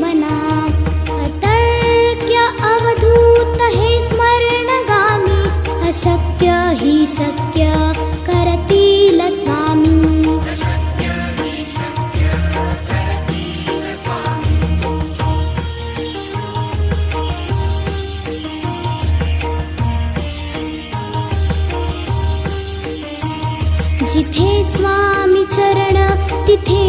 मना. अतर्क्य अवधूत हे स्मरणगामी, अशक्य हि शक्य करतील स्वामी. जिथे स्वामी चरण तिथे